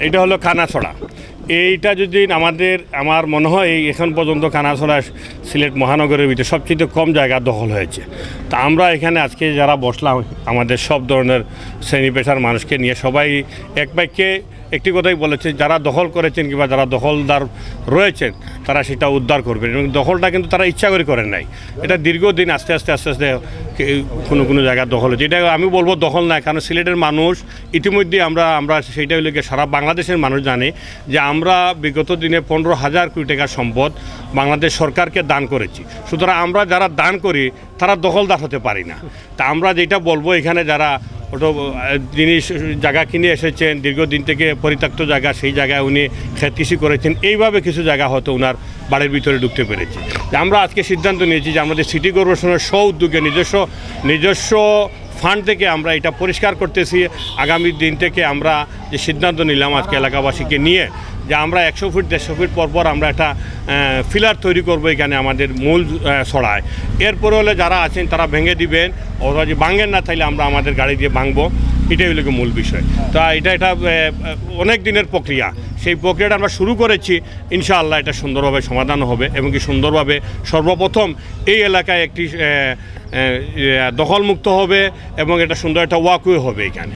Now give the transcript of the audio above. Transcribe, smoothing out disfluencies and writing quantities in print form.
এটা হলো খানাছড়া। এইটা যদি আমার মনে হয় এখন পর্যন্ত খানাছড়া সিলেট মহানগরের ভিতরে সবচেয়ে কম জায়গা দখল হয়েছে। তা আমরা এখানে আজকে যারা বসলাম আমাদের সব ধরনের শ্রেণী পেশার মানুষকে নিয়ে সবাই এক বাক্যে একটি কথাই বলেছে, যারা দখল করেছেন কিংবা যারা দখলদার রয়েছেন তারা সেটা উদ্ধার করবেন, এবং দখলটা কিন্তু তারা ইচ্ছা করে করেন নাই। এটা দীর্ঘদিন আস্তে আস্তে কোনো জায়গায় দখল হচ্ছে। এটা আমি বলবো দখল নাই, কারণ সিলেটের মানুষ ইতিমধ্যে আমরা সেইটা হলে সারা বাংলাদেশের মানুষ জানে যে আমরা বিগত দিনে 15,000 কোটি টাকার সম্পদ বাংলাদেশ সরকারকে দান করেছি। সুতরাং আমরা যারা দান করি তারা দখলদার হতে পারি না। তা আমরা যেটা বলবো, এখানে যারা জিনিস জায়গা কিনে এসেছেন দীর্ঘদিন থেকে পরিত্যক্ত জায়গা, সেই জায়গায় উনি ক্ষেত কৃষি করেছেন, এইভাবে কিছু জায়গা হয়তো ওনার বাড়ির ভিতরে ঢুকতে পেরেছে। আমরা আজকে সিদ্ধান্ত নিয়েছি যে আমাদের সিটি কর্পোরেশনের স্ব উদ্যোগে নিজস্ব ফান্ড থেকে আমরা এটা পরিষ্কার করতেছি। আগামী দিন থেকে আমরা যে সিদ্ধান্ত নিলাম আজকে এলাকাবাসীকে নিয়ে, যে আমরা 100 ফিট 150 ফিট পরপর আমরা একটা ফিলার তৈরি করব এখানে আমাদের মূল ছড়ায়। এরপরে হলে যারা আছেন তারা ভেঙে দিবেন, ওরা যে ভাঙেন না তাইলে আমরা আমাদের গাড়ি দিয়ে ভাঙবো, এটাই হলো মূল বিষয়। তা এটা অনেক দিনের প্রক্রিয়া, সেই প্রক্রিয়াটা আমরা শুরু করেছি। ইনশাআল্লাহ এটা সুন্দরভাবে সমাধান হবে, এবং কি সুন্দরভাবে সর্বপ্রথম এই এলাকায় একটি দখলমুক্ত হবে এবং এটা সুন্দর একটা ওয়াকওয়ে হবে এখানে।